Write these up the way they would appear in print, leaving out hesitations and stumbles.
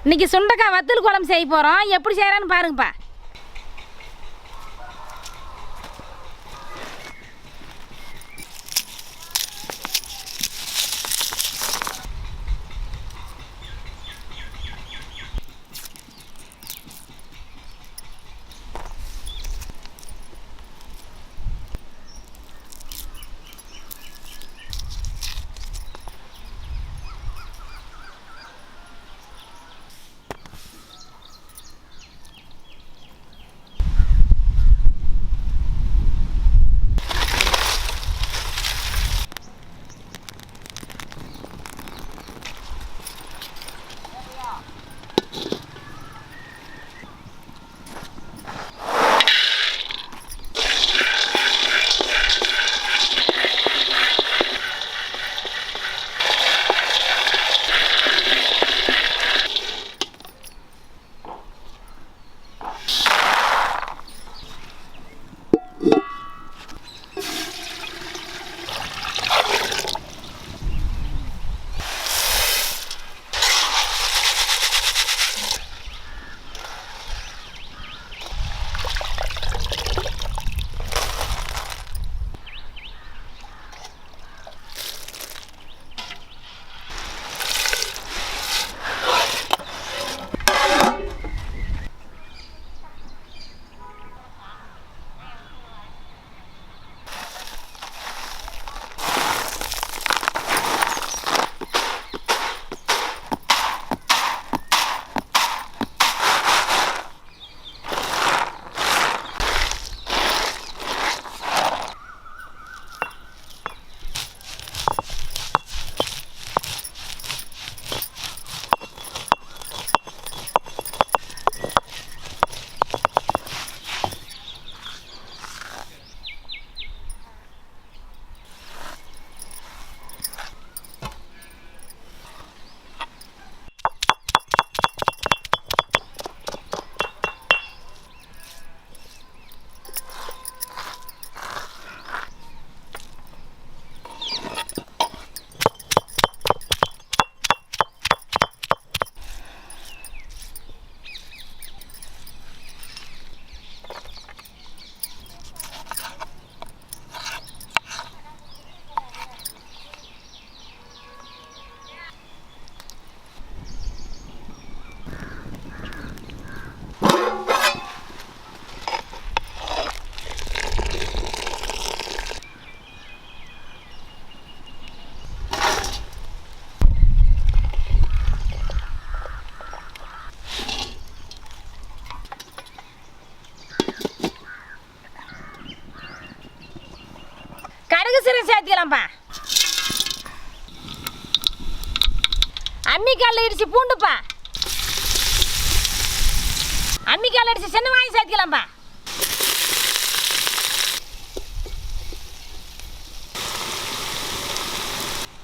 இன்னைக்கு சுண்டக்காய் வத்தல் குழம்பு செய்ய போகிறோம். எப்படி செய்கிறான்னு பாருங்கப்பா. கடுகு சீரகம் சேர்த்துக்கலாம்ப்பா. அம்மிக்கால இடிச்சு பூண்டுப்பா. அம்மிக்கால இடிச்சு சின்ன வாங்கி சேர்த்துக்கலாம்ப்பா.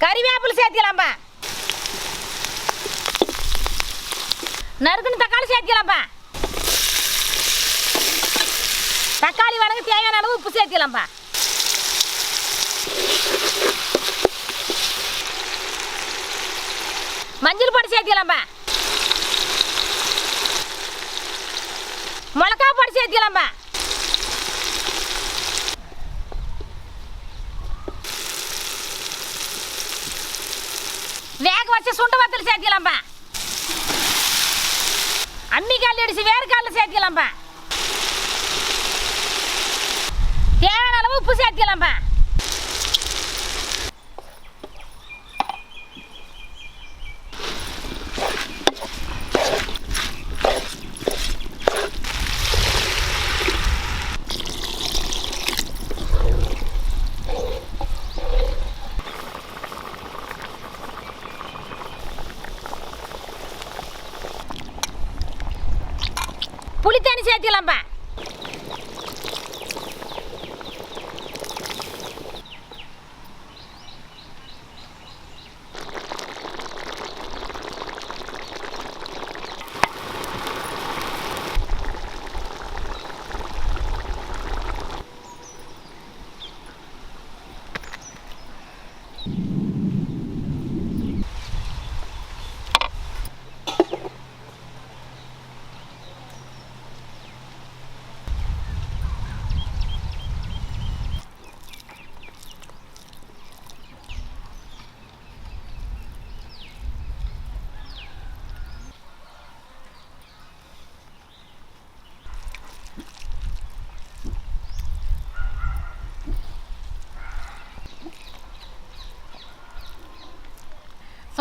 கறிவேப்பிலை சேர்த்துக்கலாம்ப்பா. நறுக்குன்னு தக்காளி சேர்த்துக்கலாம்ப்பா. தக்காளி வதங்க தேவையான அளவு உப்பு சேர்த்துக்கலாம்ப்பா. மஞ்சள் பொடி சேர்த்துக்கலாம்ப்பா. மிளகா பொடி சேர்த்துக்கலாம்ப்பா. வேக வச்ச சுண்டு வத்தல் சேர்த்துக்கலாம்ப்பா. அம்மிக்கால் அடிச்சு வேர்க்காலில் சேர்த்துக்கலாம்ப்பா. தேவையான அளவு உப்பு சேர்த்துக்கலாம்ப்பா. புளித்தண்ணி சேர்த்துக்கலாம்ப்பா.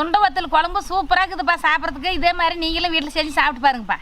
சுண்ட வத்தல் குழம்பு சூப்பராக இருக்குதுப்பா சாப்பிட்றதுக்கு. இதே மாதிரி நீங்களும் வீட்டில் செஞ்சு சாப்பிட்டு பாருங்கப்பா.